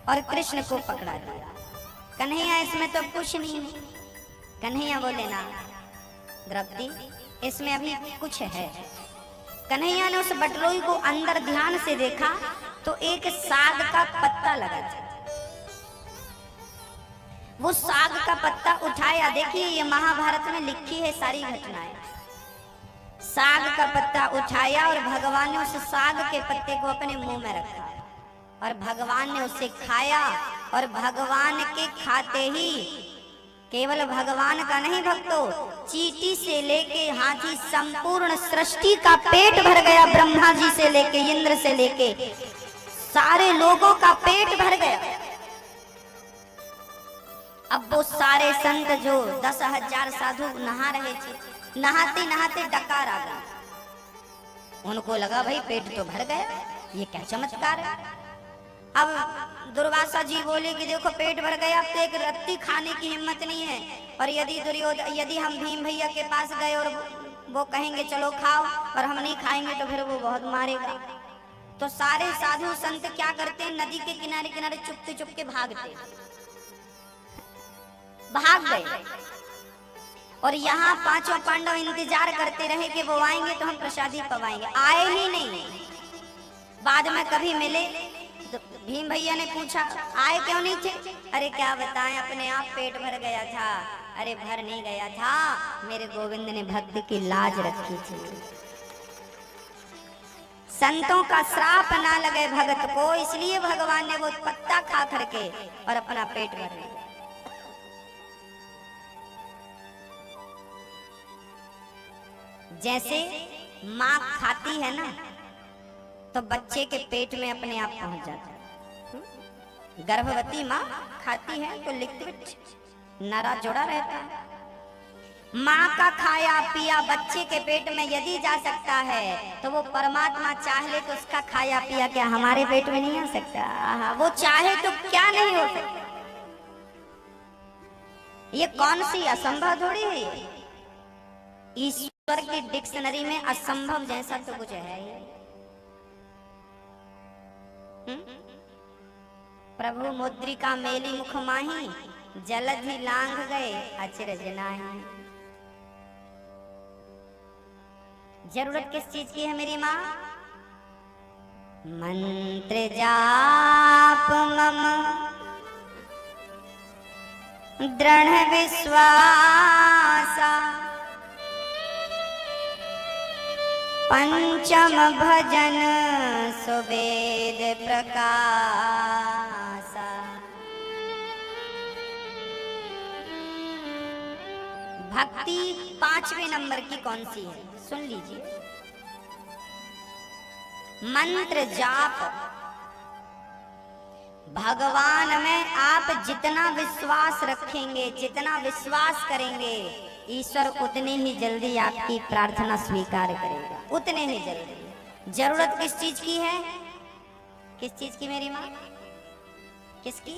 और कृष्ण को पकड़ा दिया। कन्हैया इसमें तो कुछ नहीं है। कन्हैया बोले ना द्रौपदी इसमें अभी कुछ है। कन्हैया ने उस बटलोई को अंदर ध्यान से देखा तो एक साग का पत्ता लगा था। वो साग का पत्ता उठाया। देखिए ये महाभारत में लिखी है सारी घटनाएं। साग का पत्ता उठाया और भगवान ने उस साग के पत्ते को अपने मुंह में रखा और भगवान ने उसे खाया। और भगवान के खाते ही केवल भगवान का नहीं भक्तों, चींटी से लेके हाथी संपूर्ण सृष्टि का पेट भर गया। ब्रह्मा जी से लेके इंद्र से लेके सारे लोगों का पेट भर गया। अब वो सारे संत जो 10,000 साधु नहा रहे थे, नहाते नहाते डकार आ गया। उनको लगा भाई पेट तो भर गया, ये क्या चमत्कार है। अब दुर्वासा जी बोले कि देखो पेट भर गया, अब तो एक रत्ती खाने की हिम्मत नहीं है। और यदि हम भीम भैया के पास गए और वो कहेंगे चलो खाओ और हम नहीं खाएंगे तो फिर वो बहुत मारेगा। तो सारे साधु संत क्या करते हैं, नदी के किनारे किनारे चुपके चुपके भाग गए। और यहाँ पांचों पांडव इंतजार करते रहे कि वो आएंगे तो हम प्रसादी पवाएंगे। आए ही नहीं। बाद में कभी मिले तो भीम भैया ने पूछा आए क्यों नहीं थे। अरे क्या बताएं, अपने आप पेट भर गया था। अरे भर नहीं गया था, मेरे गोविंद ने भक्ति की लाज रखी थी। संतों का श्राप ना लगे भगत को, इसलिए भगवान ने वो पत्ता खा करके और अपना पेट भर लिया। जैसे माँ खाती है ना तो बच्चे के पेट में अपने आप पहुंच जाता है। गर्भवती माँ खाती है तो लिक्विड नारा जोड़ा रहता है। माँ का खाया पिया बच्चे के पेट में यदि जा सकता है तो वो परमात्मा चाहे तो उसका खाया पिया क्या हमारे पेट में नहीं आ सकता। वो चाहे तो क्या नहीं हो सकता। ये कौन सी असंभव थोड़ी है। ईश्वर की डिक्शनरी में असंभव जैसा तो कुछ है ही। प्रभु मुद्रिका मेली मुख माही, जलधि लांघ गए अचरज नाही। जरूरत किस चीज की है मेरी माँ? मंत्र जाप मम दृढ़ विश्वासा, पंचम भजन सुवेद प्रकाशा। भक्ति 5वें नंबर की कौन सी है सुन लीजिए। मंत्र जाप। भगवान में आप जितना विश्वास रखेंगे, जितना विश्वास करेंगे, ईश्वर उतने ही जल्दी आपकी प्रार्थना स्वीकार करेगा, उतने ही जल्दी। जरूरत किस चीज की है? किस चीज की मेरी माँ? किसकी?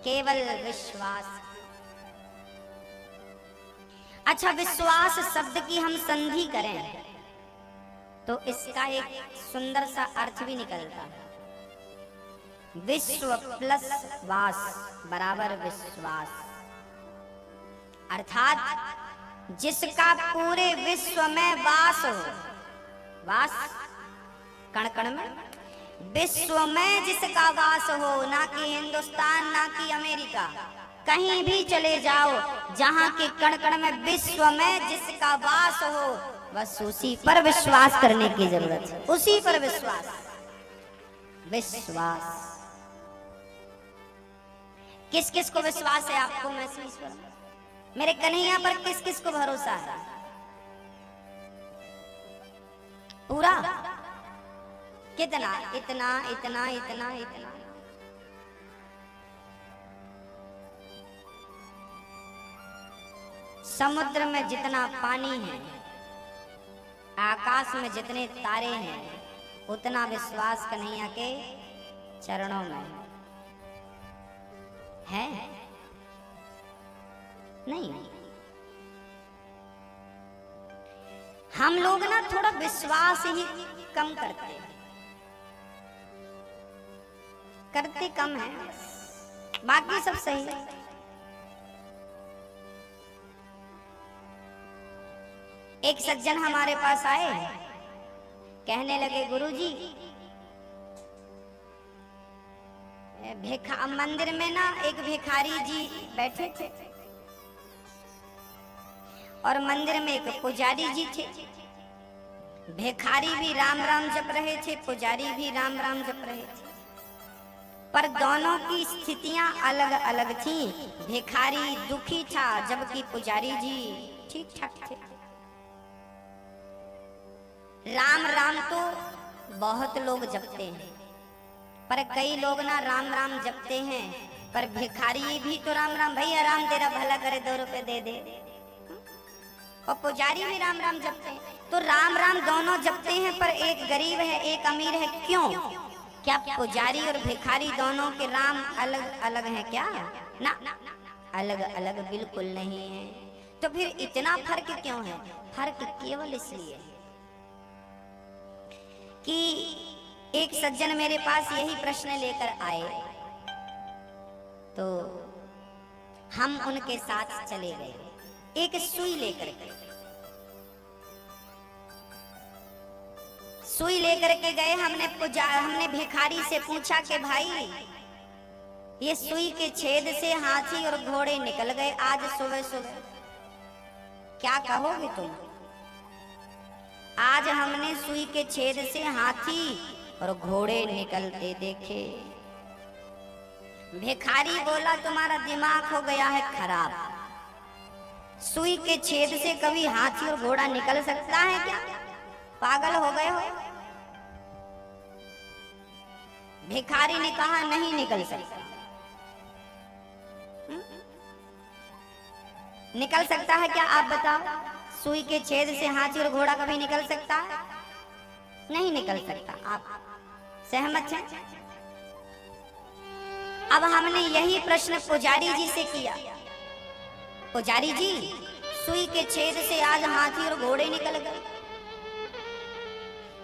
केवल विश्वास। अच्छा, विश्वास शब्द की हम संधि करें तो इसका एक सुंदर सा अर्थ भी निकलता है। विश्व प्लस वास बराबर विश्वास। अर्थात जिसका पूरे विश्व में वास हो, वास कण कण में, विश्व में जिसका वास हो, ना कि हिंदुस्तान ना कि अमेरिका, कहीं भी चले जाओ, जहां के कण कण में विश्व में जिसका वास हो, बस उसी पर विश्वास करने की जरूरत है। उसी पर विश्वास। विश्वास किस किस को विश्वास है आपको महसूस करो। मेरे कन्हैया पर किस किस को भरोसा है? पूरा? कितना? इतना इतना इतना इतना। समुद्र में जितना पानी है, आकाश में जितने तारे हैं, उतना विश्वास कन्हैया के चरणों में है? नहीं। हम लोग ना थोड़ा विश्वास ही कम करते हैं। करते कम है, बाकी सब सही है। एक सज्जन हमारे पास आए, कहने लगे गुरुजी मंदिर में ना एक भिखारी जी बैठे थे और मंदिर में एक पुजारी जी थे। भिखारी भी राम राम जप रहे थे, पुजारी भी राम राम जप रहे थे, पर दोनों की स्थितियां अलग अलग थीं। भिखारी दुखी था जबकि पुजारी जी ठीक ठाक थे। राम राम तो बहुत लोग जपते हैं, पर कई लोग ना राम राम जपते हैं, पर भिखारी भी तो राम राम, भैया राम तेरा भला करे 2 रुपए दे दे, और पुजारी भी राम राम जपते हैं। तो राम राम दोनों जपते हैं, पर एक गरीब है एक अमीर है, क्यों? क्या पुजारी और भिखारी दोनों के राम अलग अलग हैं क्या? ना, अलग अलग बिल्कुल नहीं है। तो फिर इतना फर्क क्यों है? फर्क केवल इसलिए कि एक सज्जन मेरे पास यही प्रश्न लेकर आए, तो हम उनके साथ चले गए, एक सुई लेकर के। सुई लेकर के गए, हमने भिखारी से पूछा कि भाई ये सुई के छेद से हाथी और घोड़े निकल गए आज सुबह सुबह, क्या कहोगे तुम? आज हमने सुई के छेद से हाथी और घोड़े निकलते देखे। भिखारी बोला तुम्हारा दिमाग हो गया है खराब, सुई के छेद से कभी हाथी और घोड़ा निकल सकता है क्या? पागल हो गए हो? भिखारी ने कहा नहीं निकल सकता। निकल सकता है क्या आप बताओ? सुई के छेद से हाथी और घोड़ा कभी निकल सकता है? नहीं निकल सकता। आप सहमत हैं? अब हमने यही प्रश्न पुजारी जी से किया, पुजारी जी सुई के छेद से आज हाथी और घोड़े निकल गए।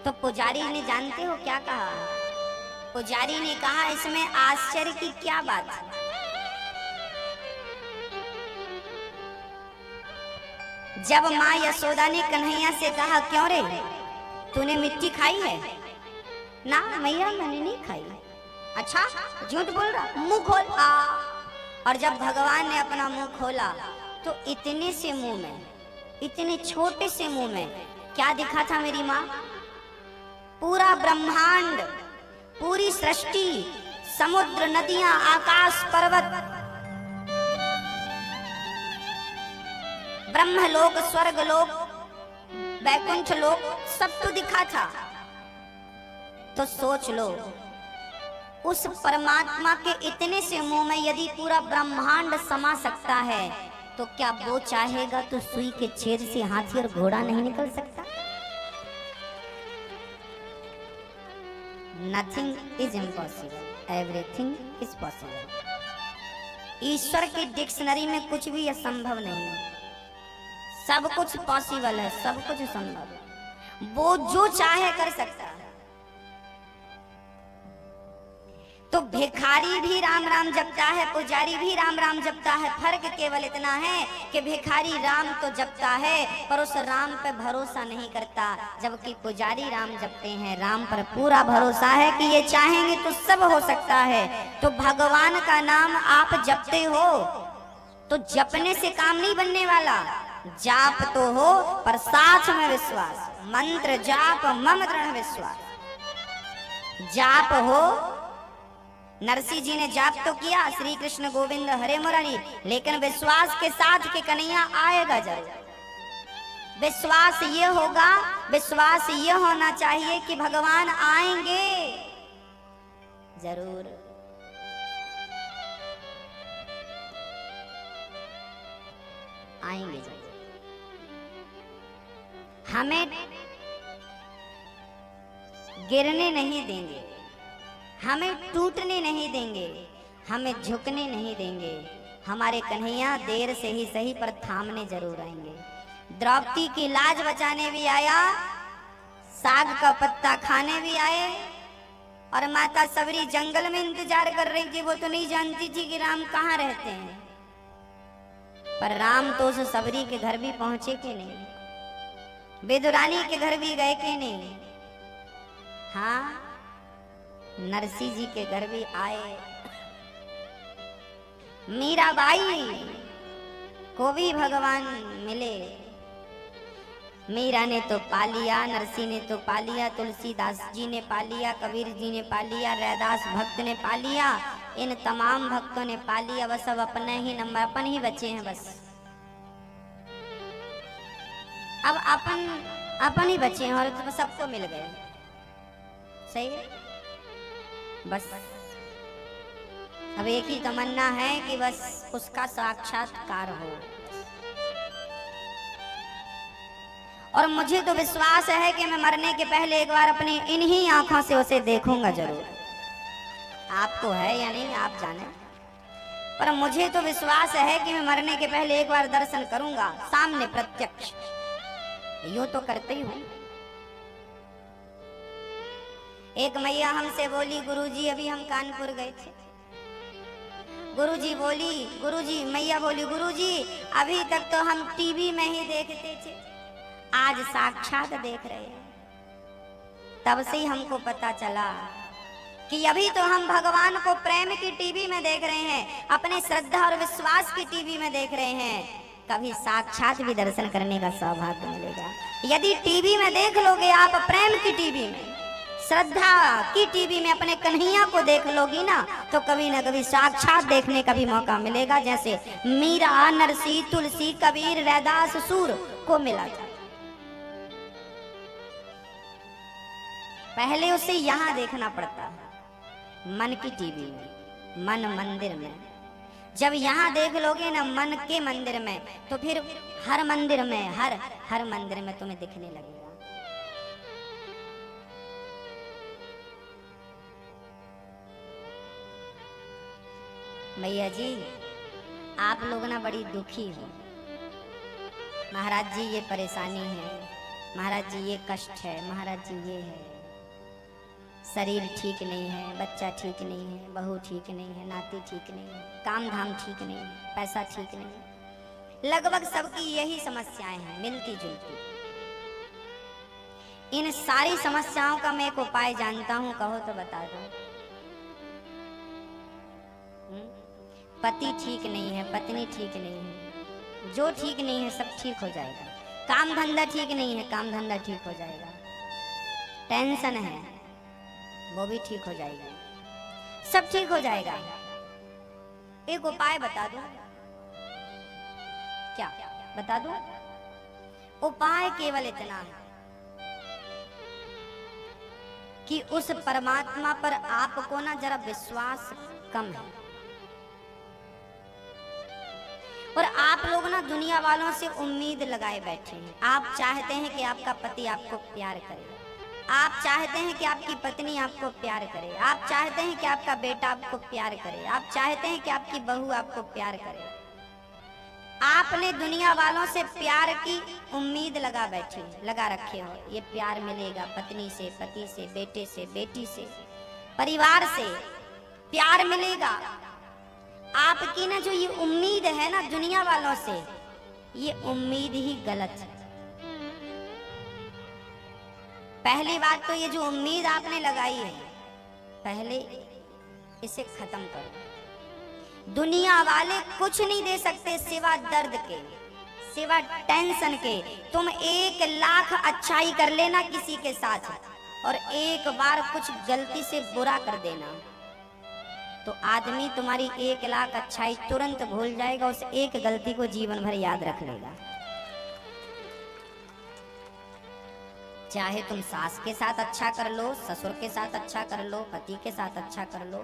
तो पुजारी ने जानते हो क्या कहा? पुजारी ने कहा इसमें आश्चर्य की क्या बात है? जब माँ यशोदा ने कन्हैया से कहा क्यों रे तूने मिट्टी खाई है? ना मैया मैंने नहीं खाई। अच्छा झूठ बोल रहा, मुंह खोल आ। और जब भगवान ने अपना मुंह खोला तो इतने से मुंह में, इतने छोटे से मुंह में क्या दिखा था मेरी माँ? पूरा ब्रह्मांड, पूरी सृष्टि, समुद्र, नदियां, आकाश, पर्वत, ब्रह्मलोक, स्वर्गलोक, वैकुंठ लोक, सब तो दिखा था। तो सोच लो उस परमात्मा के इतने से मुंह में यदि पूरा ब्रह्मांड समा सकता है तो क्या वो चाहेगा तो सुई के छेद से हाथी और घोड़ा नहीं निकल सकता? Nothing is impossible, everything is possible. ईश्वर की डिक्शनरी में कुछ भी असंभव नहीं है, सब कुछ पॉसिबल है, सब कुछ संभव है। वो जो चाहे कर सकता है। तो भिखारी भी राम राम जपता है, पुजारी भी राम राम जपता है। फर्क केवल इतना है कि भिखारी राम तो जपता है पर उस राम पे भरोसा नहीं करता, जबकि पुजारी राम जपते हैं, राम पर पूरा भरोसा है कि ये चाहेंगे तो सब हो सकता है। तो भगवान का नाम आप जपते हो तो जपने से काम नहीं बनने वाला, जाप तो हो पर साथ में विश्वास। मंत्र जाप मम दृढ़ विश्वास। जाप हो, नरसिंह जी ने जाप तो किया श्री कृष्ण गोविंद हरे मुरारी, लेकिन विश्वास के साथ कि कन्हैया आएगा जरूर। विश्वास ये होगा, विश्वास ये होना चाहिए कि भगवान आएंगे जरूर। आएंगे जरूर, हमें गिरने नहीं देंगे, हमें टूटने नहीं देंगे, हमें झुकने नहीं देंगे। हमारे कन्हैया देर से ही सही पर थामने जरूर आएंगे। द्रौपदी की लाज बचाने भी आया, साग का पत्ता खाने भी आए और माता सबरी जंगल में इंतजार कर रही थी। वो तो नहीं जानती थी कि राम कहाँ रहते हैं, पर राम तो उस सबरी के घर भी पहुंचे कि नहीं, विदुरानी के घर भी गए कि नहीं। हाँ, नरसी जी के घर भी आए। मीराबाई को भी भगवान मिले। मीरा ने तो पा लिया, नरसी ने तो पा लिया, तुलसीदास जी ने पा लिया, कबीर जी ने पा लिया, रैदास भक्त ने पा लिया, इन तमाम भक्तों ने पा लिया। बस अब अपने ही नंबर, अपन ही बचे हैं बस। अब अपन ही बचे हैं और तो सबको मिल गए। सही है, बस अब एक ही तमन्ना है कि बस उसका साक्षात्कार हो। और मुझे तो विश्वास है कि मैं मरने के पहले एक बार अपनी इन्हीं आंखों से उसे देखूंगा जरूर। आपको है या नहीं आप जाने, पर मुझे तो विश्वास है कि मैं मरने के पहले एक बार दर्शन करूंगा सामने प्रत्यक्ष। यूं तो करते ही हूं। एक मैया हमसे बोली, गुरुजी अभी हम कानपुर गए थे। गुरुजी मैया बोली, गुरुजी अभी तक तो हम टीवी में ही देखते थे, आज साक्षात देख रहे हैं। तब से ही हमको पता चला कि अभी तो हम भगवान को प्रेम की टीवी में देख रहे हैं, अपने श्रद्धा और विश्वास की टीवी में देख रहे हैं। कभी साक्षात भी दर्शन करने का सौभाग्य मिलेगा। यदि टीवी में देख लोगे आप, प्रेम की टीवी में, श्रद्धा की टीवी में अपने कन्हैया को देख लोगी ना, तो कभी ना कभी साक्षात देखने का भी मौका मिलेगा। जैसे मीरा, नरसी, तुलसी, कबीर, रैदास, सूर को मिला था। पहले उसे यहाँ देखना पड़ता है, मन की टीवी में, मन मंदिर में। जब यहाँ देख लोगे ना मन के मंदिर में, तो फिर हर मंदिर में, हर मंदिर में तुम्हें दिखने लगेगा। भैया जी आप लोग ना बड़ी दुखी हो। महाराज जी ये परेशानी है, महाराज जी ये कष्ट है, महाराज जी ये है, शरीर ठीक नहीं है, बच्चा ठीक नहीं है, बहू ठीक नहीं है, नाती ठीक नहीं है, काम धाम ठीक नहीं है, पैसा ठीक नहीं है। लगभग सबकी यही समस्याएं हैं, मिलती जुलती। इन सारी समस्याओं का मैं एक उपाय जानता हूं, कहो तो बता दो। पति ठीक नहीं है, पत्नी ठीक नहीं है, जो ठीक नहीं है सब ठीक हो जाएगा। काम धंधा ठीक नहीं है, काम धंधा ठीक हो जाएगा। टेंशन है, वो भी ठीक हो जाएगा, सब ठीक हो जाएगा। एक उपाय बता दो। क्या बता दो? उपाय केवल इतना है कि उस परमात्मा पर आपको ना जरा विश्वास कम है। और आप लोग ना दुनिया वालों से उम्मीद लगाए बैठे हैं। आप चाहते हैं कि आपका पति आपको प्यार करे, आप चाहते हैं कि आपकी पत्नी आपको प्यार करे, आप चाहते हैं कि आपका बेटा आपको प्यार करे, आप चाहते हैं कि आपकी बहू आपको प्यार करे। आपने दुनिया वालों से प्यार की उम्मीद लगा रखे हो। ये प्यार मिलेगा पत्नी से, पति से, बेटे से, बेटी से, परिवार से प्यार मिलेगा। आपकी ना जो ये उम्मीद है ना दुनिया वालों से, ये उम्मीद ही गलत है। पहली बात तो ये जो उम्मीद आपने लगाई है, पहले इसे खत्म करो। दुनिया वाले कुछ नहीं दे सकते सिवा दर्द के, सिवा टेंशन के। तुम 1 लाख अच्छाई कर लेना किसी के साथ, और एक बार कुछ गलती से बुरा कर देना, तो आदमी तुम्हारी 1 लाख अच्छाई तुरंत भूल जाएगा। उस एक गलती को जीवन भर याद रख लेगा। चाहे तुम सास के साथ अच्छा कर लो, ससुर के साथ अच्छा कर लो, पति के साथ अच्छा कर लो।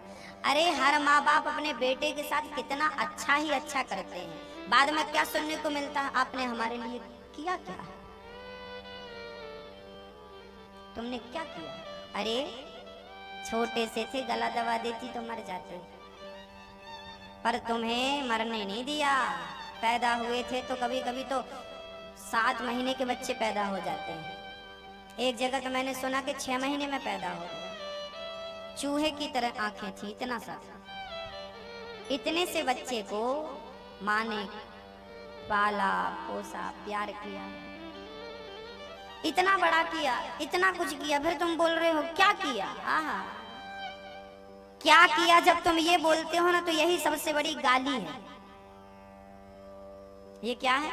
अरे हर माँ बाप अपने बेटे के साथ कितना अच्छा ही अच्छा करते हैं, बाद में क्या सुनने को मिलता है? आपने हमारे लिए किया क्या? तुमने क्या किया? अरे छोटे से थे, गला दबा देती तो मर जाते, पर तुम्हें मरने नहीं दिया। पैदा हुए थे तो कभी कभी तो 7 महीने के बच्चे पैदा हो जाते हैं। एक जगह तो मैंने सुना कि 6 महीने में पैदा हो गया। चूहे की तरह आंखें थी, इतना सा था। इतने से बच्चे को माँ ने पाला पोसा प्यार किया, इतना बड़ा किया, इतना कुछ किया, फिर तुम बोल रहे हो क्या किया? आहा, क्या किया? जब तुम ये बोलते हो ना तो यही सबसे बड़ी गाली है। ये क्या है?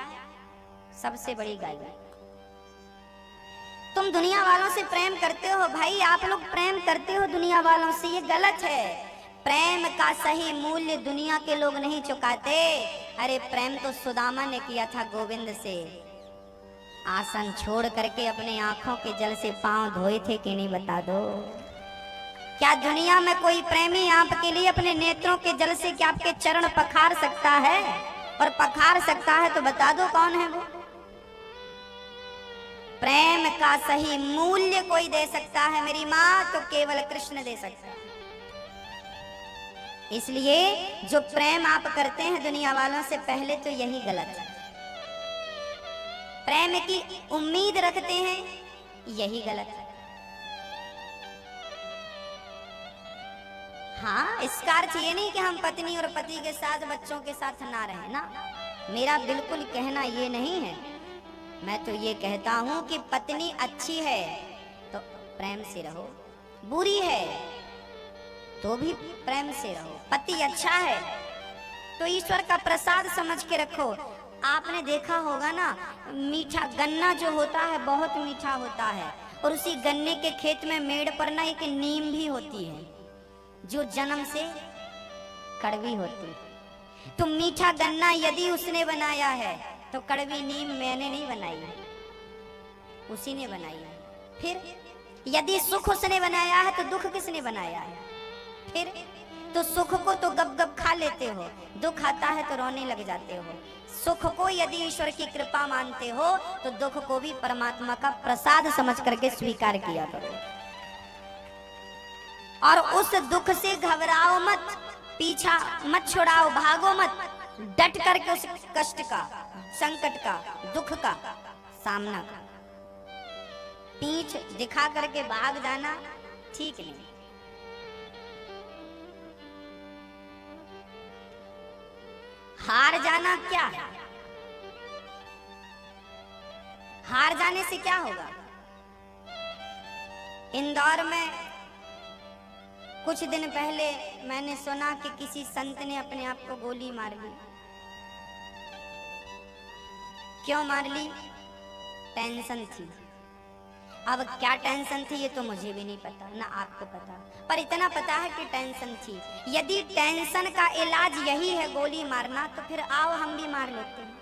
सबसे बड़ी गाली। तुम दुनिया वालों से प्रेम करते हो भाई, आप लोग प्रेम करते हो दुनिया वालों से, ये गलत है। प्रेम का सही मूल्य दुनिया के लोग नहीं चुकाते। अरे प्रेम तो सुदामा ने किया था गोविंद से, आसन छोड़ करके अपने आंखों के जल से पांव धोए थे कि नहीं, बता दो। क्या दुनिया में कोई प्रेमी आपके लिए अपने नेत्रों के जल से क्या आपके चरण पखार सकता है? और पखार सकता है तो बता दो कौन है वो। प्रेम का सही मूल्य कोई दे सकता है मेरी माँ, तो केवल कृष्ण दे सकता है। इसलिए जो प्रेम आप करते हैं दुनिया वालों से, पहले तो यही गलत है। प्रेम की उम्मीद रखते हैं, यही गलत है। हाँ, इसका अर्थ ये नहीं कि हम पत्नी और पति के साथ बच्चों के साथ ना रहें ना, मेरा बिल्कुल कहना ये नहीं है। मैं तो ये कहता हूं कि पत्नी अच्छी है तो प्रेम से रहो, बुरी है तो भी प्रेम से रहो। पति अच्छा है तो ईश्वर का प्रसाद समझ के रखो। आपने देखा होगा ना, मीठा गन्ना जो होता है बहुत मीठा होता है, और उसी गन्ने के खेत में मेड़ पर ना एक नीम भी होती है जो जन्म से कड़वी होती है। तो मीठा गन्ना यदि उसने बनाया है तो कड़वी नीम मैंने नहीं बनाई है, उसी ने बनाई है। फिर यदि सुख उसने बनाया है तो दुख किसने बनाया है? फिर तो सुख को तो गप गप खा लेते हो, दुख आता है तो रोने लग जाते हो। सुख को यदि ईश्वर की कृपा मानते हो तो दुख को भी परमात्मा का प्रसाद समझ करके स्वीकार किया करो। और उस दुख से घबराओ मत, पीछा मत छुड़ाओ, भागो मत, डट करके उस कष्ट का, संकट का, दुख का सामना कर। पीठ दिखा करके भाग जाना ठीक नहीं। हार जाना क्या है? हार जाने से क्या होगा? इंदौर में कुछ दिन पहले मैंने सुना कि किसी संत ने अपने आप को गोली मार ली। क्यों मार ली? टेंशन थी। अब क्या टेंशन थी ये तो मुझे भी नहीं पता, ना आपको पता, पर इतना पता है कि टेंशन थी। यदि टेंशन का इलाज यही है गोली मारना, तो फिर आओ हम भी मार लेते हैं।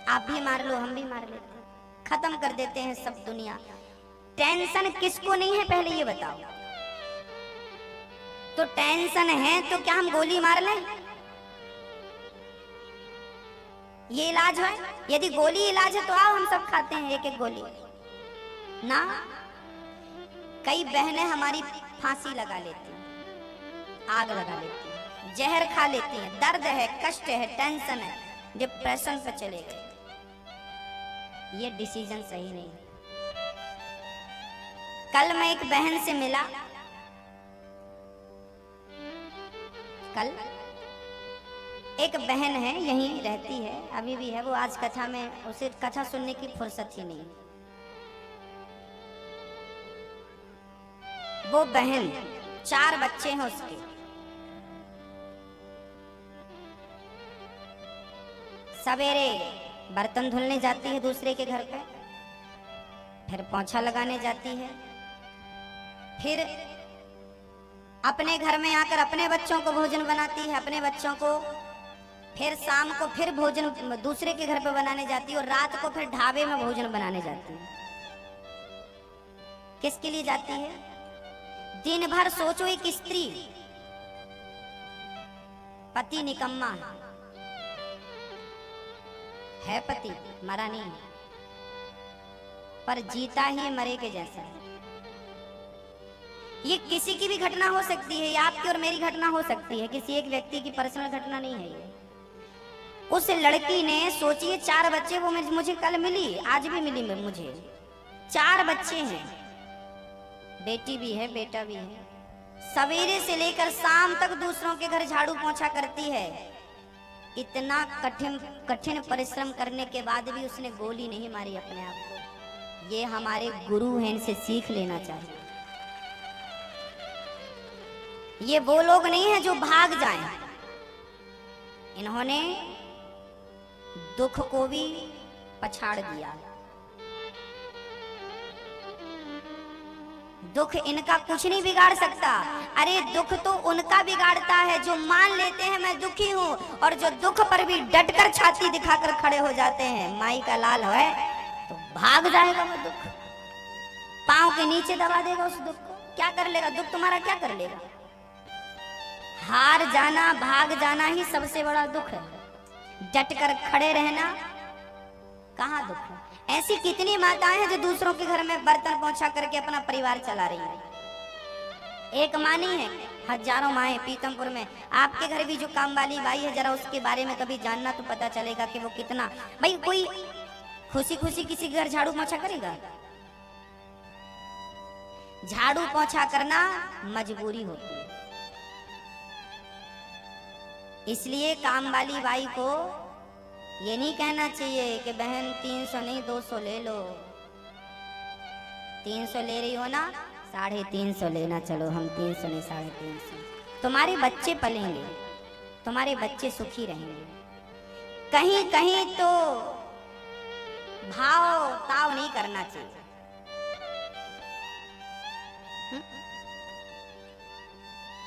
आप भी मार लो, हम भी मार लेते हैं, खत्म कर देते हैं सब दुनिया। टेंशन किसको नहीं है पहले ये बताओ? तो टेंशन है तो क्या हम गोली मार लें? ये इलाज है? यदि गोली इलाज है तो आओ हम सब खाते हैं एक एक गोली ना। कई बहनें हमारी फांसी लगा लेती हैं, आग लगा लेती हैं, जहर खा लेती हैं। दर्द है, कष्ट है, टेंशन है, डिप्रेशन पे चले गए। ये डिसीजन सही नहीं। कल मैं एक बहन से मिला, कल एक बहन है, यहीं रहती है, अभी भी है वो। आज कथा में उसे कथा सुनने की फुर्सत ही नहीं। वो बहन 4 बच्चे हैं उसके, सवेरे बर्तन धुलने जाती है दूसरे के घर पे, फिर पोंछा लगाने जाती है, फिर अपने घर में आकर अपने बच्चों को भोजन बनाती है, अपने बच्चों को, फिर शाम को फिर भोजन दूसरे के घर पे बनाने जाती है, और रात को फिर ढाबे में भोजन बनाने जाती है। किसके लिए जाती है? दिन भर सोचो, एक स्त्री, पति निकम्मा है, पति मरा नहीं है, पर जीता ही मरे के जैसा है। ये किसी की भी घटना हो सकती है, आपकी और मेरी घटना हो सकती है, किसी एक व्यक्ति की पर्सनल घटना नहीं है ये। उस लड़की ने, सोचिए 4 बच्चे, वो मुझे कल मिली, आज भी मिली मुझे, 4 बच्चे हैं, बेटी भी है, बेटा भी है। सवेरे से लेकर शाम तक दूसरों के घर झाड़ू पोंछा करती है। इतना कठिन कठिन परिश्रम करने के बाद भी उसने गोली नहीं मारी अपने आप को। ये हमारे गुरु हैं, इनसे सीख लेना चाहिए। ये वो लोग नहीं है जो भाग जाएं। इन्होंने दुख को भी पछाड़ दिया। दुख इनका कुछ नहीं बिगाड़ सकता। अरे दुख तो उनका बिगाड़ता है जो मान लेते हैं मैं दुखी हूँ, और जो दुख पर भी डटकर छाती दिखाकर खड़े हो जाते हैं। माई का लाल है तो भाग जाएगा वो दुख, पांव के नीचे दबा देगा उस दुख को। क्या कर लेगा दुख तुम्हारा, क्या कर लेगा? हार जाना, भाग जाना ही सबसे बड़ा दुख है। डटकर खड़े रहना कहाँ दुख है? ऐसी कितनी माताएं हैं जो दूसरों के घर में बर्तन पहुंचा करके अपना परिवार चला रही हैं। एक माँ नहीं है, हजारों माएं पीतमपुर में। आपके घर भी जो काम वाली बाई है, जरा उसके बारे में कभी जानना तो पता चलेगा कि वो कितना। भाई कोई खुशी खुशी किसी के घर झाड़ू पोंछा करेगा? झाड़ू पोंछा करना मजबूरी होती है। इसलिए काम वाली बाई को ये नहीं कहना चाहिए कि बहन 300 नहीं 200 ले लो। 300 ले रही हो ना, 350 लेना। चलो हम 300 नहीं 350। तुम्हारे बच्चे पलेंगे, तुम्हारे बच्चे सुखी रहेंगे। कहीं कहीं तो भाव ताव नहीं करना चाहिए।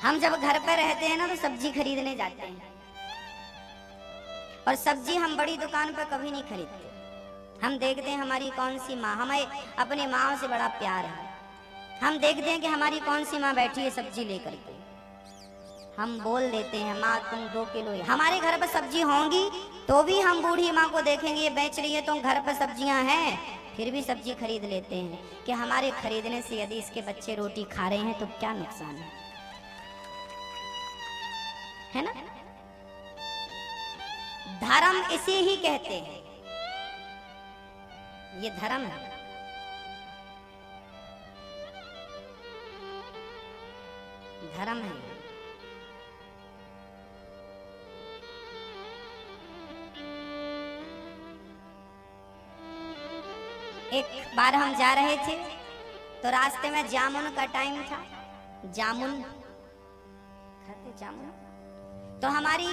हम जब घर पर रहते हैं ना तो सब्जी खरीदने जाते हैं, और सब्जी हम बड़ी दुकान पर कभी नहीं खरीदते। हम देखते हैं हमारी कौन सी माँ, हमें अपनी माँ से बड़ा प्यार है। हम देखते हैं कि हमारी कौन सी माँ बैठी है सब्जी लेकर के। हम बोल देते हैं माँ तुम 2 किलो। हमारे घर पर सब्जी होंगी तो भी हम बूढ़ी माँ को देखेंगे ये बेच रही है तो घर पर सब्जियां हैं, फिर भी सब्जी खरीद लेते हैं कि हमारे खरीदने से यदि इसके बच्चे रोटी खा रहे हैं तो क्या नुकसान है ना? धर्म इसे ही कहते हैं, ये धर्म है। धर्म है। एक बार हम जा रहे थे तो रास्ते में जामुन का टाइम था। जामुन खाते, जामुन। तो हमारी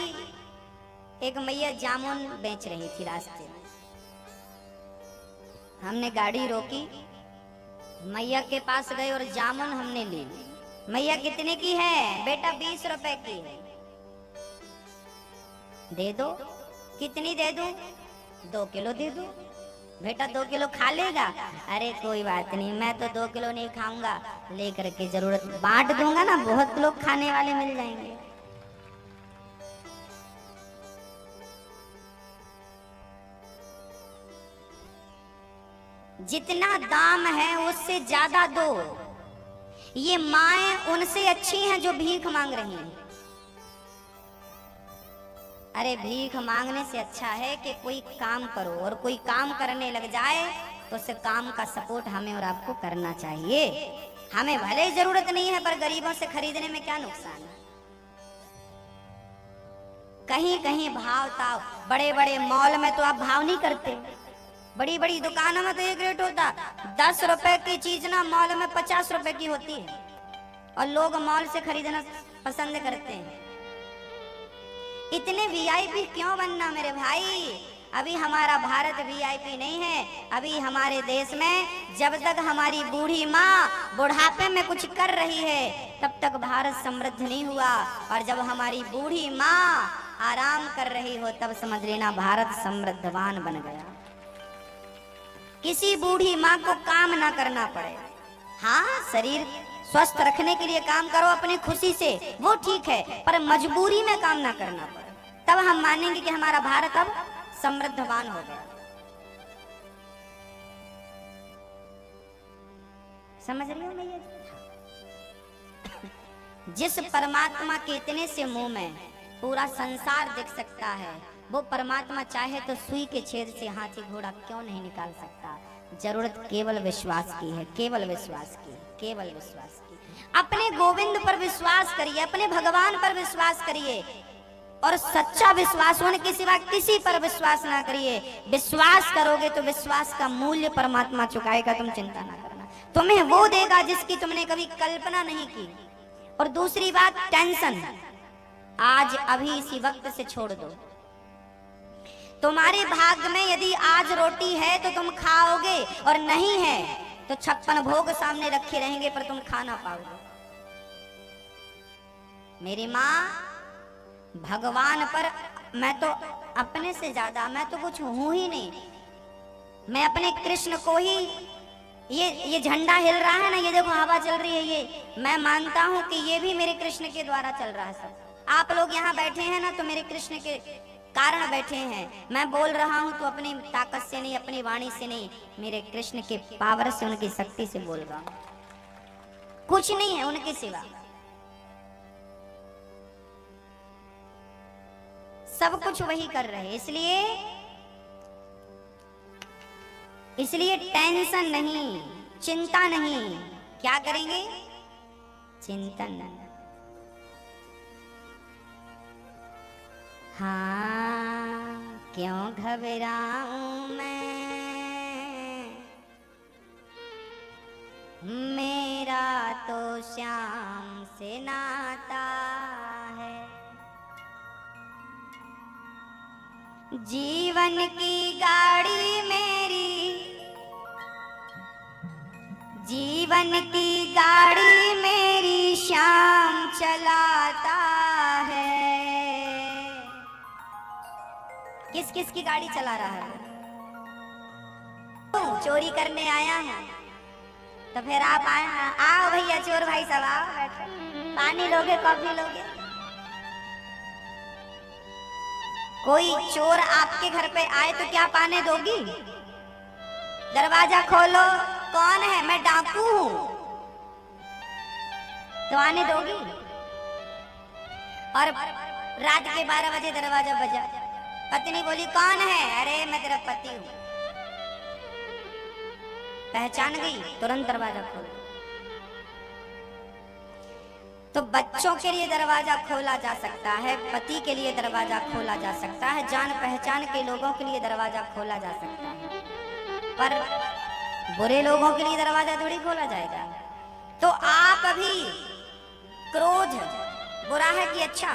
एक मैया जामुन बेच रही थी रास्ते में। हमने गाड़ी रोकी, मैया के पास गए और जामुन हमने ली। मैया कितने की है? बेटा 20 रुपए की है। दे दो। कितनी दे दूं? 2 किलो दे दो। बेटा 2 किलो खा लेगा? अरे कोई बात नहीं, मैं तो 2 किलो नहीं खाऊंगा, लेकर के जरूरत बांट दूंगा ना, बहुत लोग खाने वाले मिल जाएंगे। जितना दाम है उससे ज्यादा दो। ये माएं उनसे अच्छी हैं जो भीख मांग रही हैं। अरे भीख मांगने से अच्छा है कि कोई काम करो, और कोई काम करने लग जाए तो उस काम का सपोर्ट हमें और आपको करना चाहिए। हमें भले जरूरत नहीं है पर गरीबों से खरीदने में क्या नुकसान है? कहीं कहीं भाव ताव, बड़े बड़े मॉल में तो आप भाव नहीं करते। बड़ी बड़ी दुकानों में तो एक रेट होता, 10 रुपए की चीज ना मॉल में 50 रुपए की होती है, और लोग मॉल से खरीदना पसंद करते हैं। इतने वीआईपी क्यों बनना मेरे भाई? अभी हमारा भारत वीआईपी नहीं है। अभी हमारे देश में जब तक हमारी बूढ़ी माँ बुढ़ापे में कुछ कर रही है तब तक भारत समृद्ध नहीं हुआ, और जब हमारी बूढ़ी माँ आराम कर रही हो तब समझ लेना भारत समृद्धवान बन गया। किसी बूढ़ी माँ को काम ना करना पड़े। हाँ, शरीर स्वस्थ रखने के लिए काम करो अपनी खुशी से, वो ठीक है, पर मजबूरी में काम ना करना पड़े, तब हम मानेंगे कि हमारा भारत अब समृद्धवान हो गया। समझ रही हो भैया? जिस परमात्मा के इतने से मुंह में पूरा संसार दिख सकता है, वो परमात्मा चाहे तो सुई के छेद से हाथी घोड़ा क्यों नहीं निकाल सकता? जरूरत केवल विश्वास की है, केवल विश्वास की, केवल विश्वास की। अपने गोविंद पर विश्वास करिए, अपने भगवान पर विश्वास करिए और सच्चा विश्वास होने के सिवा किसी पर विश्वास ना करिए। विश्वास करोगे तो विश्वास का मूल्य परमात्मा चुकाएगा, तुम चिंता ना करना। तुम्हें वो देगा जिसकी तुमने कभी कल्पना नहीं की। और दूसरी बात, टेंशन आज अभी इसी वक्त से छोड़ दो। तुम्हारे भाग्य में यदि आज रोटी है तो तुम खाओगे, और नहीं है तो 56 भोग सामने रखे रहेंगे पर तुम खा ना पाओगे। मेरी माँ, भगवान पर मैं तो अपने से ज्यादा, मैं तो कुछ हूं ही नहीं। मैं अपने कृष्ण को ही, ये झंडा हिल रहा है ना, ये देखो हवा चल रही है, ये मैं मानता हूं कि ये भी मेरे कृष्ण के द्वारा चल रहा है। सब आप लोग यहाँ बैठे हैं ना तो मेरे कृष्ण के कारण बैठे हैं। मैं बोल रहा हूं तो अपनी ताकत से नहीं, अपनी वाणी से नहीं, मेरे कृष्ण के पावर से, उनकी शक्ति से बोल रहा हूं। कुछ नहीं है उनके सिवा, सब कुछ वही कर रहे हैं। इसलिए टेंशन नहीं, चिंता नहीं। क्या करेंगे? चिंतन। हाँ, क्यों घबराऊं मैं, मेरा तो श्याम से नाता है। जीवन की गाड़ी मेरी, जीवन की गाड़ी मेरी श्याम चलाता है। किस किस की गाड़ी चला रहा है? चोरी करने आया है तो फिर आप आए, आओ भैया चोर भाई सब आओ, बैठो, पानी लोगे, कॉफी लोगे। कोई चोर आपके घर पे आए तो क्या पाने दोगी? दरवाजा खोलो, कौन है? मैं डाकू हूं, तो आने दोगी? और रात के 12 बजे दरवाजा बजा, पत्नी बोली कौन है? अरे मैं तेरा पति हूं। पहचान गई, तुरंत दरवाजा खोलो। तो बच्चों के लिए दरवाजा खोला जा सकता है, पति के लिए दरवाजा खोला जा सकता है, जान पहचान के लोगों के लिए दरवाजा खोला जा सकता है, पर बुरे लोगों के लिए दरवाजा थोड़ी खोला जाएगा। तो आप अभी क्रोध बुरा है कि अच्छा?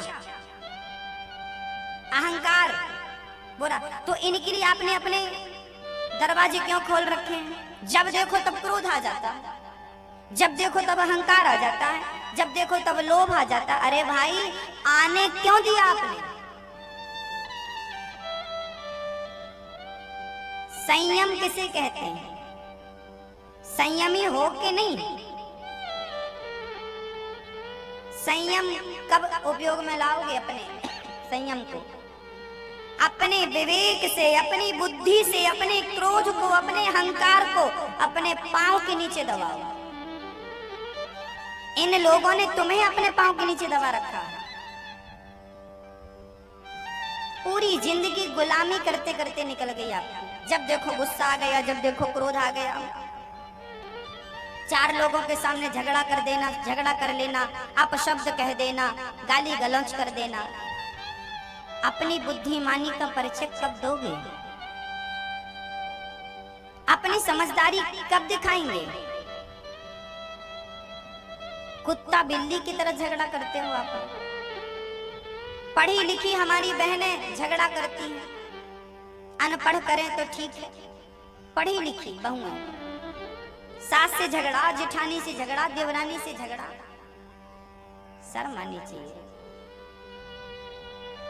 अहंकार बुरा, तो इनके लिए आपने अपने दरवाजे क्यों खोल रखे हैं? जब देखो तब क्रोध आ जाता है, जब देखो तब अहंकार आ जाता है, जब देखो तब लोभ आ जाता है। अरे भाई, आने क्यों दिया आपने? संयम किसे कहते हैं? संयमी हो के नहीं। संयम कब उपयोग में लाओगे? अपने संयम को अपने विवेक से, अपनी बुद्धि से, अपने क्रोध को, अपने अहंकार को अपने पांव के नीचे दबाओ। इन लोगों ने तुम्हें अपने पांव के नीचे दबा रखा है। पूरी जिंदगी गुलामी करते करते निकल गई आपकी। जब देखो गुस्सा आ गया, जब देखो क्रोध आ गया, 4 लोगों के सामने झगड़ा कर देना, झगड़ा कर लेना, अपशब्द कह देना, गाली गलौज कर देना। अपनी बुद्धिमानी का परिचय कब दोगे? अपनी समझदारी कब दिखाएंगे? कुत्ता बिल्ली की तरह झगड़ा करते हो आप। पढ़ी लिखी हमारी बहनें झगड़ा करती हैं, अनपढ़ करें तो ठीक है, पढ़ी लिखी बहुएं, सास से झगड़ा, जेठानी से झगड़ा, देवरानी से झगड़ा। शर्म आनी चाहिए।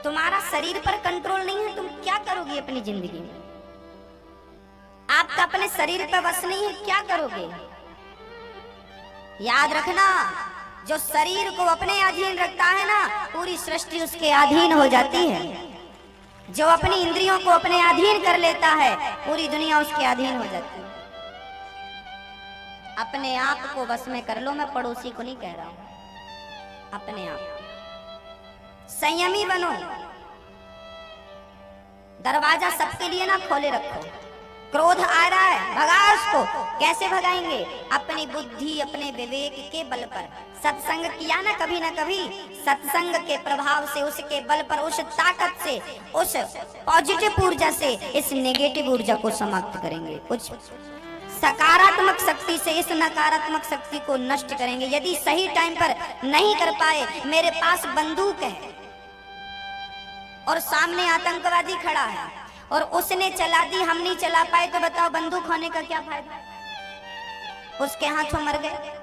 तुम्हारा शरीर पर कंट्रोल नहीं है, तुम क्या करोगी अपनी जिंदगी में? आपका अपने शरीर पर बस नहीं है, क्या करोगे? याद रखना, जो शरीर को अपने अधीन रखता है ना, पूरी सृष्टि उसके अधीन हो जाती है। जो अपनी इंद्रियों को अपने अधीन कर लेता है, पूरी दुनिया उसके अधीन हो जाती है। अपने आप को बस में कर लो। मैं पड़ोसी को नहीं कह रहा हूं, अपने आप संयमी बनो। दरवाजा सबके लिए ना खोले रखो, क्रोध आ रहा है, भगा उसको। कैसे भगाएंगे? अपनी बुद्धि, अपने विवेक के बल पर। सत्संग किया ना कभी ना कभी, सत्संग के प्रभाव से, उसके बल पर, उस ताकत से, उस पॉजिटिव ऊर्जा से इस नेगेटिव ऊर्जा को समाप्त करेंगे। कुछ सकारात्मक शक्ति से इस नकारात्मक शक्ति को नष्ट करेंगे। यदि सही टाइम पर नहीं कर पाए, मेरे पास बंदूक है और सामने आतंकवादी खड़ा है और उसने चला दी, हम नहीं चला पाए, तो बताओ बंदूक होने का क्या फायदा? उसके हाथों मर गए।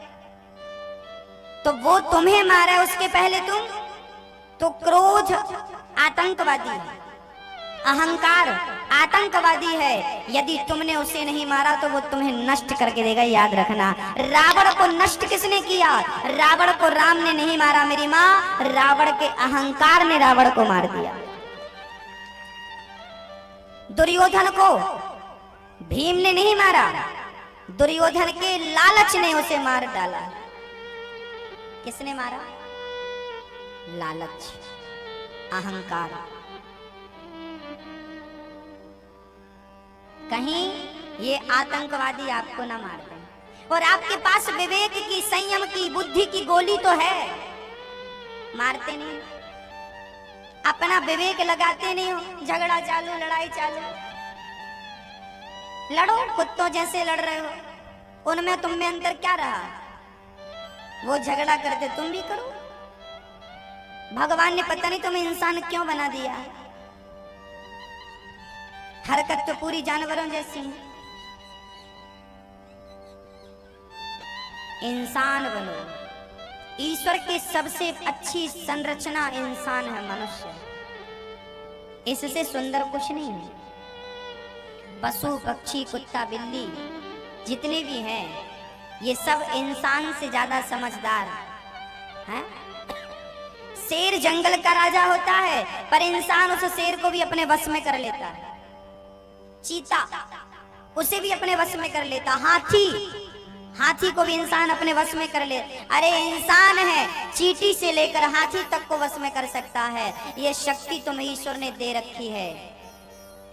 तो वो तुम्हें मारा उसके पहले तुम। तो क्रोध आतंकवादी है, अहंकार आतंकवादी है। यदि तुमने उसे नहीं मारा तो वो तुम्हें नष्ट करके देगा, याद रखना। रावण को नष्ट किसने किया? रावण को राम ने नहीं मारा मेरी माँ, रावण के अहंकार ने रावण को मार दिया। दुर्योधन को भीम ने नहीं मारा, दुर्योधन के लालच ने उसे मार डाला। किसने मारा? लालच, अहंकार। कहीं ये आतंकवादी आपको ना मार दें। और आपके पास विवेक की, संयम की, बुद्धि की गोली तो है, मारते नहीं। अपना विवेक लगाते नहीं हो, झगड़ा चालू, लड़ाई चालू। लड़ो, कुत्तों जैसे लड़ रहे हो। उनमें तुम में अंतर क्या रहा? वो झगड़ा करते, तुम भी करो। भगवान ने पता नहीं तुम्हें इंसान क्यों बना दिया। हरकत तो पूरी जानवरों जैसी है। इंसान बनो। ईश्वर की सबसे अच्छी संरचना इंसान है, मनुष्य। इससे सुंदर कुछ नहीं है। पशु, पक्षी, कुत्ता, बिल्ली जितने भी हैं, ये सब इंसान से ज्यादा समझदार हैं। शेर जंगल का राजा होता है, पर इंसान उस शेर को भी अपने वश में कर लेता है। चीता उसे भी अपने वश में कर लेता। हाथी को भी इंसान अपने वश में कर ले। अरे इंसान है, चींटी से लेकर हाथी तक को वश में कर सकता है। ये शक्ति तुम्हें ईश्वर ने दे रखी है,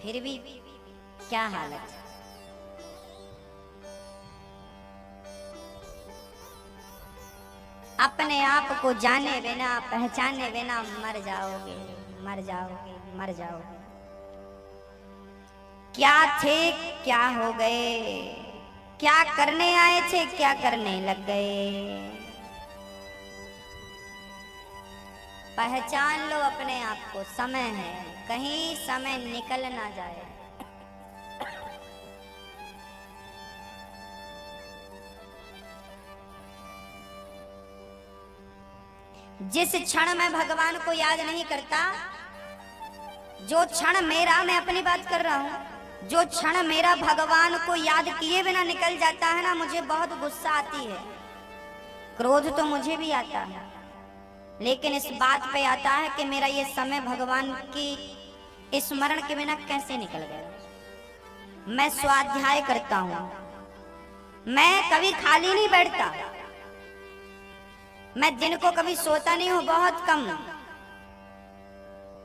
फिर भी क्या हालत। अपने आप को जाने बिना, पहचाने बिना मर जाओगे, मर जाओगे, मर जाओगे। क्या थे, क्या हो गए, क्या करने आए थे, क्या करने लग गए। पहचान लो अपने आप को। समय है, कहीं समय निकल ना जाए। जिस क्षण मैं भगवान को याद नहीं करता, जो क्षण मेरा, मैं अपनी बात कर रहा हूं, जो क्षण मेरा भगवान को याद किए बिना निकल जाता है ना, मुझे बहुत गुस्सा आती है। क्रोध तो मुझे भी आता है, लेकिन इस बात पे आता है कि मेरा ये समय भगवान की स्मरण के बिना कैसे निकल गया। मैं स्वाध्याय करता हूं, मैं कभी खाली नहीं बैठता। मैं दिन को कभी सोता नहीं हूं, बहुत कम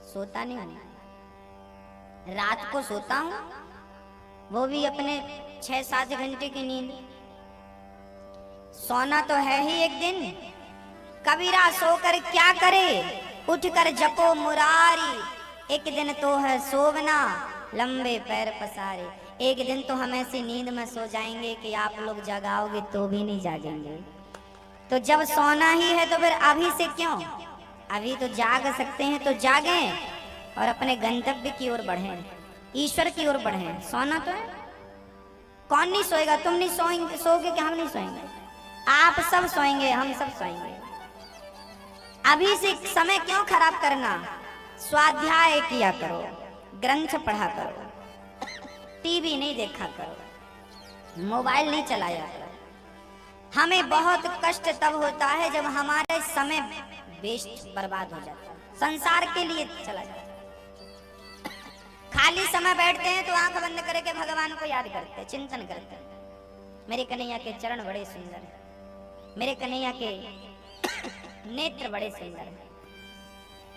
सोता नहीं हूं। रात को सोता हूं, वो भी अपने 6-7 घंटे की नींद। सोना तो है ही एक दिन। कबीरा सोकर क्या करे, उठकर जपो मुरारी। एक दिन तो है सोवना, लंबे पैर पसारे। एक दिन तो हम ऐसी नींद में सो जाएंगे कि आप लोग जगाओगे तो भी नहीं जागेंगे। तो जब सोना ही है तो फिर अभी से क्यों? अभी तो जाग सकते हैं तो जागें और अपने गंतव्य की ओर बढ़ें, ईश्वर की ओर बढ़ें। सोना तो है, कौन नहीं सोएगा? तुम नहीं सोएंगे, सोओगे कि हम नहीं सोएंगे? आप सब सोएंगे, हम सब सोएंगे। अभी से समय क्यों खराब करना? स्वाध्याय किया करो, ग्रंथ पढ़ा करो, टीवी नहीं देखा करो, मोबाइल नहीं चलाया करो। हमें बहुत कष्ट तब होता है जब हमारे समय वेस्ट, बर्बाद हो जाता है, संसार के लिए चला जाता है। खाली समय बैठते हैं तो आंख बंद करके भगवान को याद करते, चिंतन करते। मेरे कन्हैया के चरण बड़े सुंदर हैं, मेरे कन्हैया के नेत्र बड़े सुंदर हैं।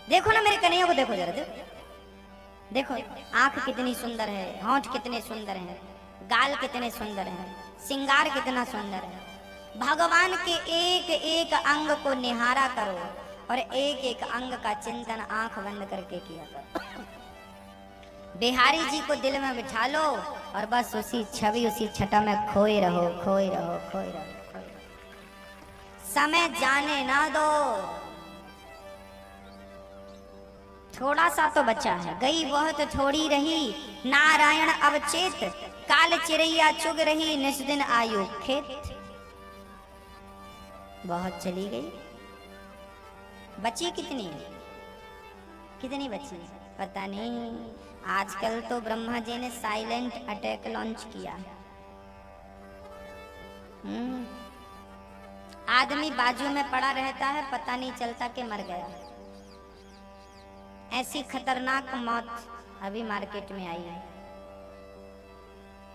देखो ना मेरे कन्हैया को, देखो जरा, देखो आंख कितनी सुंदर है, होंठ कितने सुंदर हैं, गाल कितने सुंदर हैं, श्रृंगार कितना सुंदर है। भगवान के एक एक अंग को निहारा करो और एक एक अंग का चिंतन आंख बंद करके किया करो। बिहारी जी को दिल में बिठा लो और बस उसी छवि उसी छटा में खोए रहो, खोए रहो, खोए रहो, खोए रहो। समय जाने ना दो, थोड़ा सा तो बचा है, गई वह तो थोड़ी रही, नारायण अवचेत, काल चिड़ैया चुग रही, निस्दिन आयु खेत। बहुत चली गई, बची कितनी, कितनी बची पता नहीं। आजकल तो ब्रह्मा जी ने साइलेंट अटैक लॉन्च किया है। आदमी बाजू में पड़ा रहता है, पता नहीं चलता कि मर गया। ऐसी खतरनाक मौत अभी मार्केट में आई है,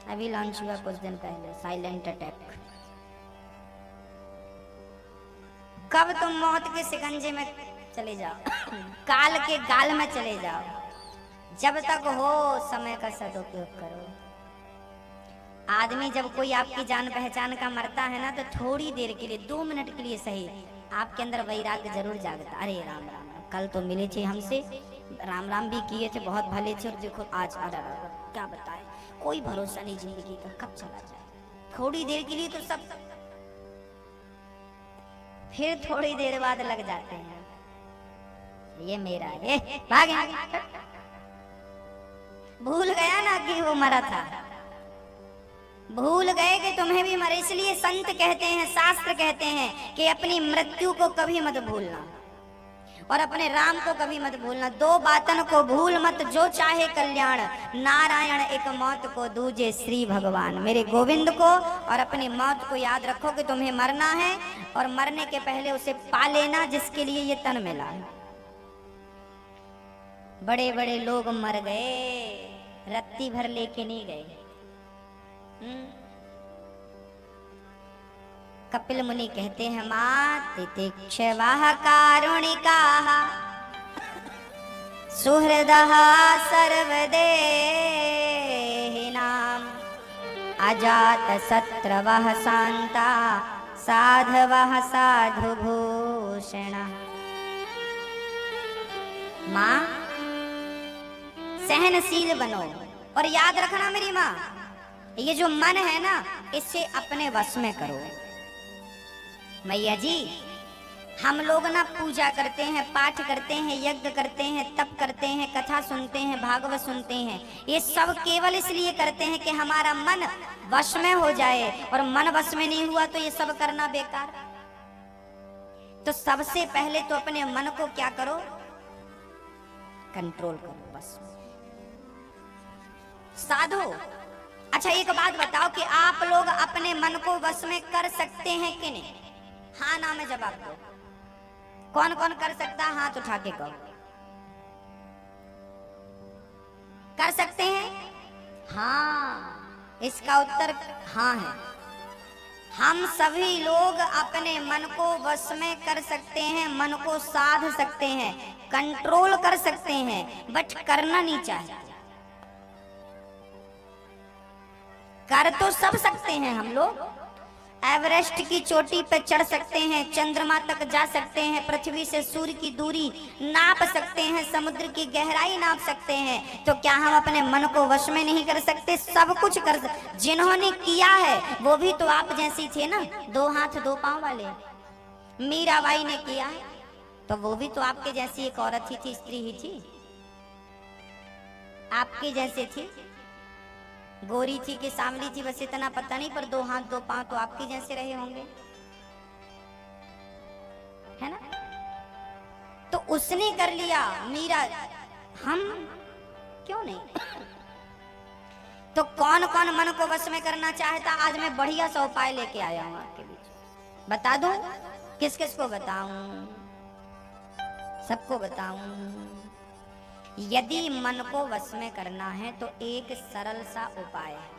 अभी लॉन्च हुआ कुछ दिन पहले, साइलेंट अटैक। कब तुम मौत के शिकंजे में चले जाओ, काल के गाल में चले जाओ, जब तक हो समय का सदुपयोग करो। आदमी जब कोई आपकी जान पहचान का मरता है ना, तो थोड़ी देर के लिए, 2 मिनट के लिए सही, आपके अंदर वैराग्य जरूर जागता। अरे राम राम, कल तो मिले थे हमसे, राम राम भी किए थे, बहुत भले थे, और देखो आज क्या बताए, कोई भरोसा नहीं जिंदगी का, कब चला जाए। थोड़ी देर के लिए तो सब, फिर थोड़ी देर बाद लग जाते हैं, ये मेरा है, भागे। भूल गया ना कि वो मरा था, भूल गए कि तुम्हें भी मरे। इसलिए संत कहते हैं, शास्त्र कहते हैं कि अपनी मृत्यु को कभी मत भूलना और अपने राम को कभी मत भूलना। 2 बातन को भूल मत, जो चाहे कल्याण, नारायण एक मौत को, दूजे श्री भगवान। मेरे गोविंद को और अपनी मौत को याद रखो कि तुम्हें मरना है, और मरने के पहले उसे पा लेना जिसके लिए ये तन मिला है। बड़े बड़े लोग मर गए, रत्ती भर लेके नहीं गए। कपिल मुनि कहते हैं, मातितिक्षवाः कारुणिकाः सुहृदः सर्वदेहिनां अजात शत्रवः शान्ता साधवः साधुभूषणः। माँ, सहनशील बनो, और याद रखना मेरी माँ, ये जो मन है ना, इसे अपने वश में करो। मैया जी, हम लोग ना पूजा करते हैं, पाठ करते हैं, यज्ञ करते हैं, तप करते हैं, कथा सुनते हैं, भागवत सुनते हैं, ये सब केवल इसलिए करते हैं कि हमारा मन वश में हो जाए, और मन वश में नहीं हुआ तो ये सब करना बेकार। तो सबसे पहले तो अपने मन को क्या करो, कंट्रोल करो, बस साधो। अच्छा एक बात बताओ कि आप लोग अपने मन को वश में कर सकते हैं कि नहीं? हाँ ना में जवाब दो। कौन कौन कर सकता है, हाथ उठा के कहो। कर सकते हैं? हाँ, इसका उत्तर हाँ है। हम सभी लोग अपने मन को वश में कर सकते हैं, मन को साध सकते हैं, कंट्रोल कर सकते हैं, बट करना नहीं चाहिए। कर तो सब सकते हैं हम लोग, एवरेस्ट की चोटी पे चढ़ सकते हैं, चंद्रमा तक जा सकते हैं, पृथ्वी से सूर्य की दूरी नाप सकते हैं, समुद्र की गहराई नाप सकते हैं, तो क्या हम अपने मन को वश में नहीं कर सकते? सब कुछ कर सकते। जिन्होंने किया है वो भी तो आप जैसी थे ना, 2 हाथ 2 पांव वाले। मीराबाई ने किया है तो वो भी तो आपके जैसी एक औरत ही थी, स्त्री ही थी, आपके जैसे थी, गोरी थी कि सांवली थी बस इतना पता नहीं, पर 2 हाथ 2 पांव तो आपके जैसे रहे होंगे, है ना? तो उसने कर लिया, मीरा, हम क्यों नहीं? तो कौन कौन मन को वश में करना चाहता? आज मैं बढ़िया सा उपाय लेके आया हूं आपके बीच। बता दूं? किस किस को बताऊं? सबको बताऊं। यदि मन को वश में करना है तो एक सरल सा उपाय है।